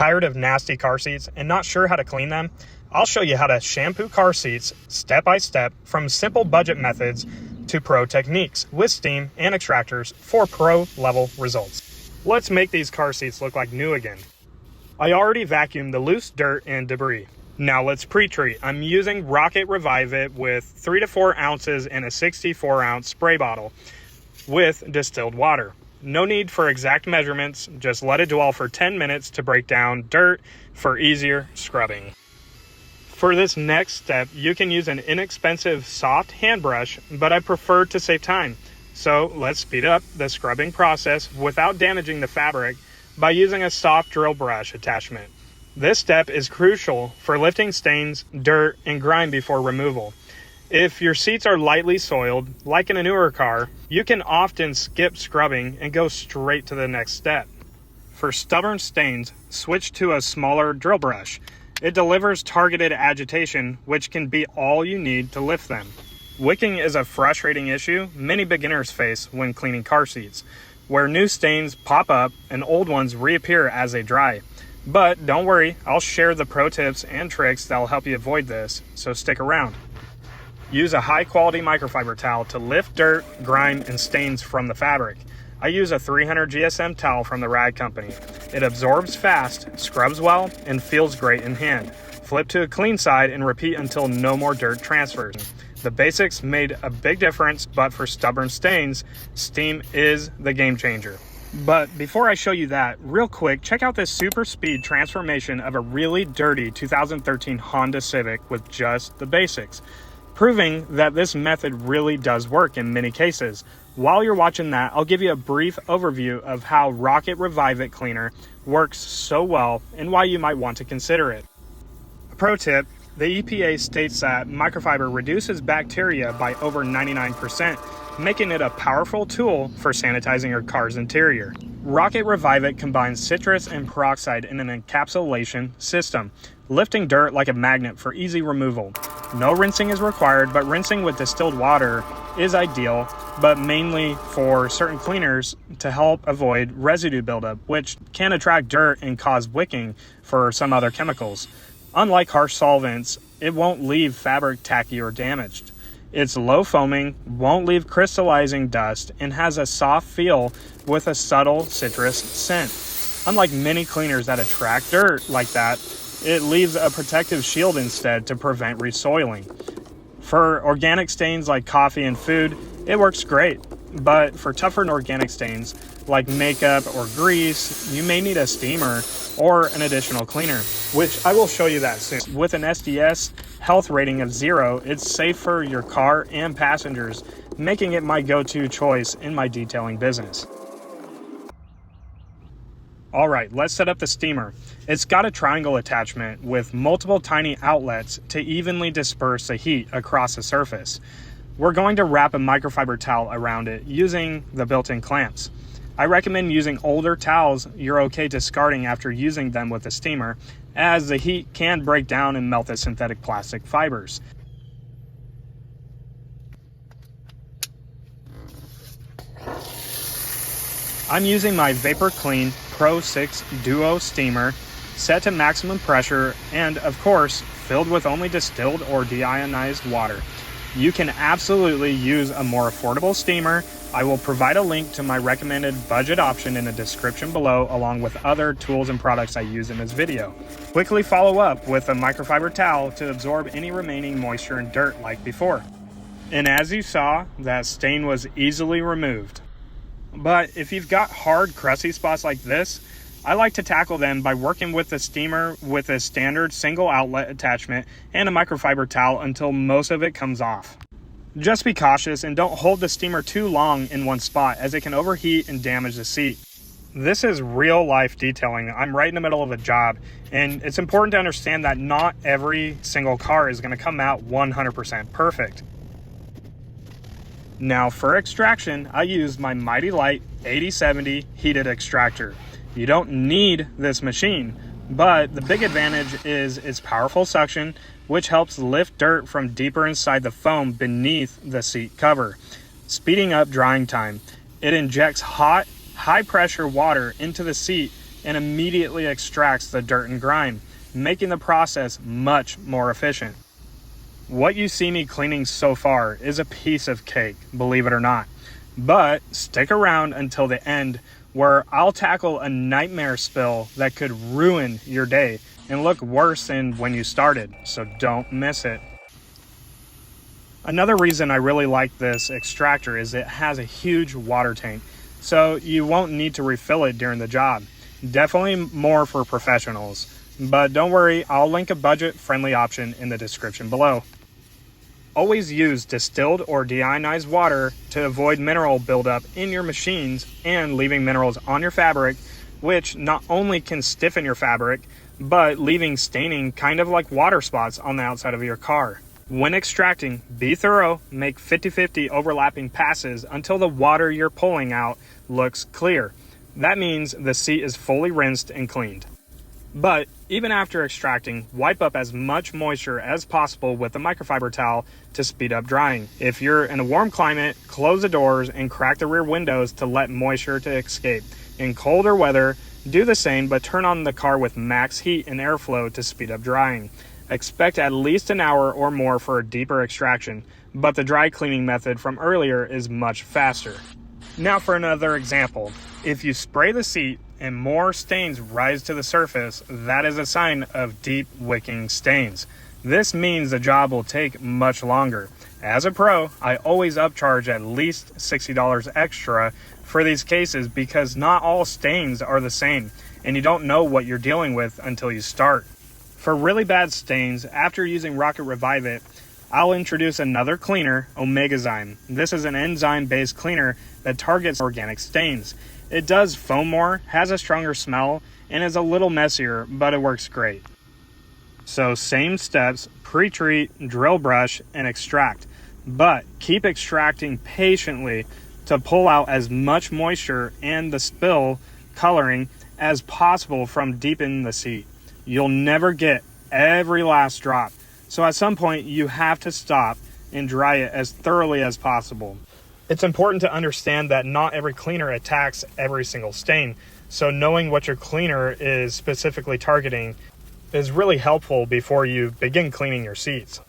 Tired of nasty car seats and not sure how to clean them? I'll show you how to shampoo car seats step by step, from simple budget methods to pro techniques with steam and extractors for pro level results. Let's make these car seats look like new again. I already vacuumed the loose dirt and debris. Now let's pre-treat. I'm using Rocket Revive It with 3 to 4 ounces in a 64 ounce spray bottle with distilled water. No need for exact measurements, just let it dwell for 10 minutes to break down dirt for easier scrubbing. For this next step, you can use an inexpensive soft hand brush, but I prefer to save time. So let's speed up the scrubbing process without damaging the fabric by using a soft drill brush attachment. This step is crucial for lifting stains, dirt, and grime before removal. If your seats are lightly soiled, like in a newer car, you can often skip scrubbing and go straight to the next step. For stubborn stains, switch to a smaller drill brush. It delivers targeted agitation, which can be all you need to lift them. Wicking is a frustrating issue many beginners face when cleaning car seats, where new stains pop up and old ones reappear as they dry. But don't worry, I'll share the pro tips and tricks that'll help you avoid this, so stick around. Use a high-quality microfiber towel to lift dirt, grime, and stains from the fabric. I use a 300 GSM towel from the rag company. It absorbs fast, scrubs well, and feels great in hand. Flip to a clean side and repeat until no more dirt transfers. The basics made a big difference, but for stubborn stains, steam is the game changer. But before I show you that, real quick, check out this super speed transformation of a really dirty 2013 Honda Civic with just the basics, proving that this method really does work in many cases. While you're watching that, I'll give you a brief overview of how Rocket Revive It Cleaner works so well and why you might want to consider it. Pro tip, the EPA states that microfiber reduces bacteria by over 99%, making it a powerful tool for sanitizing your car's interior. Rocket Revive It combines citrus and peroxide in an encapsulation system, lifting dirt like a magnet for easy removal. No rinsing is required, but rinsing with distilled water is ideal, but mainly for certain cleaners to help avoid residue buildup, which can attract dirt and cause wicking for some other chemicals. Unlike harsh solvents, it won't leave fabric tacky or damaged. It's low foaming, won't leave crystallizing dust, and has a soft feel with a subtle citrus scent. Unlike many cleaners that attract dirt like that, it leaves a protective shield instead to prevent resoiling. For organic stains like coffee and food, it works great. But for tougher organic stains like makeup or grease, you may need a steamer or an additional cleaner, which I will show you that soon. With an SDS health rating of 0, it's safe for your car and passengers, making it my go-to choice in my detailing business. All right, let's set up the steamer. It's got a triangle attachment with multiple tiny outlets to evenly disperse the heat across the surface. We're going to wrap a microfiber towel around it using the built-in clamps. I recommend using older towels you're okay discarding after using them with the steamer, as the heat can break down and melt the synthetic plastic fibers. I'm using my Vapor Clean Pro 6 Duo steamer, set to maximum pressure and, of course, filled with only distilled or deionized water. You can absolutely use a more affordable steamer. I will provide a link to my recommended budget option in the description below, along with other tools and products I use in this video. Quickly follow up with a microfiber towel to absorb any remaining moisture and dirt like before. And as you saw, that stain was easily removed. But if you've got hard, crusty spots like this, I like to tackle them by working with the steamer with a standard single outlet attachment and a microfiber towel until most of it comes off. Just be cautious and don't hold the steamer too long in one spot, as it can overheat and damage the seat. This is real life detailing. I'm right in the middle of a job, and it's important to understand that not every single car is going to come out 100% perfect. Now for extraction, I use my Mighty Light 8070 heated extractor. You don't need this machine, but the big advantage is its powerful suction, which helps lift dirt from deeper inside the foam beneath the seat cover, speeding up drying time. It injects hot, high pressure water into the seat and immediately extracts the dirt and grime, making the process much more efficient. What you see me cleaning so far is a piece of cake, believe it or not. But stick around until the end, where I'll tackle a nightmare spill that could ruin your day and look worse than when you started, so don't miss it. Another reason I really like this extractor is it has a huge water tank, so you won't need to refill it during the job. Definitely more for professionals, but don't worry, I'll link a budget-friendly option in the description below. Always use distilled or deionized water to avoid mineral buildup in your machines and leaving minerals on your fabric, which not only can stiffen your fabric, but leaving staining kind of like water spots on the outside of your car. When extracting, be thorough, make 50-50 overlapping passes until the water you're pulling out looks clear. That means the seat is fully rinsed and cleaned. But even after extracting, wipe up as much moisture as possible with a microfiber towel to speed up drying. If you're in a warm climate, close the doors and crack the rear windows to let moisture to escape. In colder weather, do the same, but turn on the car with max heat and airflow to speed up drying. Expect at least an hour or more for a deeper extraction, but the dry cleaning method from earlier is much faster. Now for another example. If you spray the seat and more stains rise to the surface, that is a sign of deep wicking stains. This means the job will take much longer. As a pro, I always upcharge at least $60 extra for these cases because not all stains are the same, and you don't know what you're dealing with until you start. For really bad stains, after using Rocket Revive It, I'll introduce another cleaner, Omegazyme. This is an enzyme-based cleaner that targets organic stains. It does foam more, has a stronger smell, and is a little messier, but it works great. So same steps, pre-treat, drill brush, and extract. But keep extracting patiently to pull out as much moisture and the spill coloring as possible from deep in the seat. You'll never get every last drop, so at some point you have to stop and dry it as thoroughly as possible. It's important to understand that not every cleaner attacks every single stain, so knowing what your cleaner is specifically targeting is really helpful before you begin cleaning your seats.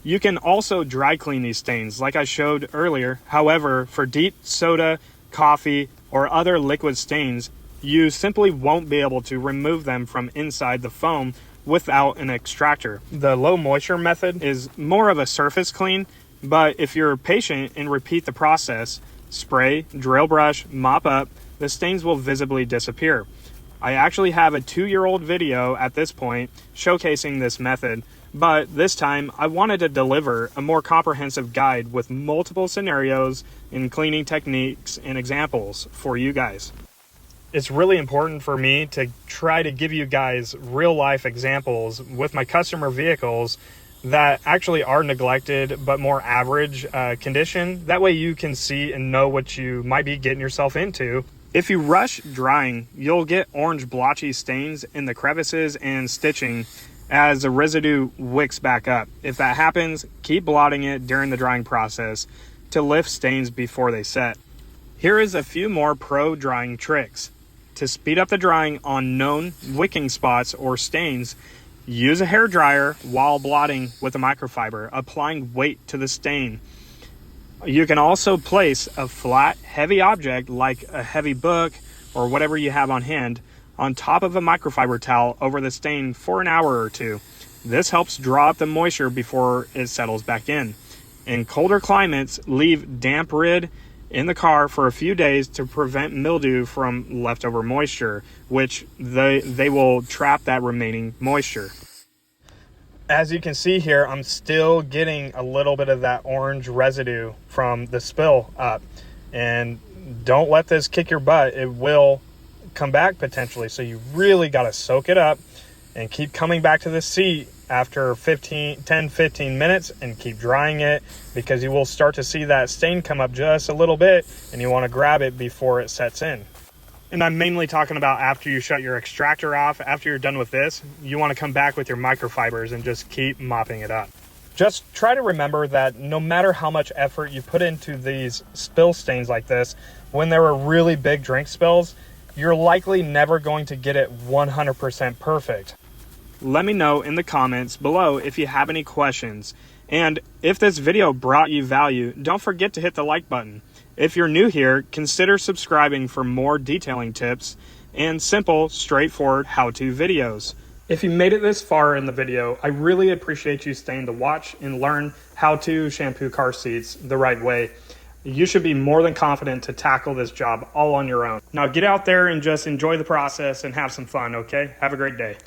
You can also dry clean these stains like I showed earlier. However, for deep soda, coffee, or other liquid stains, you simply won't be able to remove them from inside the foam without an extractor. The low moisture method is more of a surface clean, but if you're patient and repeat the process, spray, drill brush, mop up, the stains will visibly disappear. I actually have a 2-year-old video at this point showcasing this method, but this time I wanted to deliver a more comprehensive guide with multiple scenarios and cleaning techniques and examples for you guys. It's really important for me to try to give you guys real life examples with my customer vehicles that actually are neglected but more average condition. That way you can see and know what you might be getting yourself into. If you rush drying, you'll get orange blotchy stains in the crevices and stitching as the residue wicks back up. If that happens, keep blotting it during the drying process to lift stains before they set. Here is a few more pro drying tricks. To speed up the drying on known wicking spots or stains, use a hair dryer while blotting with a microfiber, applying weight to the stain. You can also place a flat, heavy object like a heavy book or whatever you have on hand on top of a microfiber towel over the stain for an hour or two. This helps draw up the moisture before it settles back in. In colder climates, leave damp rid in the car for a few days to prevent mildew from leftover moisture, which they will trap that remaining moisture. As you can see here, I'm still getting a little bit of that orange residue from the spill up. And don't let this kick your butt. It will come back potentially. So you really got to soak it up and keep coming back to the seat after 10-15 minutes and keep drying it, because you will start to see that stain come up just a little bit and you want to grab it before it sets in. And I'm mainly talking about after you shut your extractor off. After you're done with this, you want to come back with your microfibers and just keep mopping it up. Just try to remember that no matter how much effort you put into these spill stains like this, when there were really big drink spills, you're likely never going to get it 100% perfect. Let me know in the comments below if you have any questions. And if this video brought you value, don't forget to hit the like button. If you're new here, consider subscribing for more detailing tips and simple, straightforward how-to videos. If you made it this far in the video, I really appreciate you staying to watch and learn how to shampoo car seats the right way. You should be more than confident to tackle this job all on your own. Now get out there and just enjoy the process and have some fun, okay? Have a great day.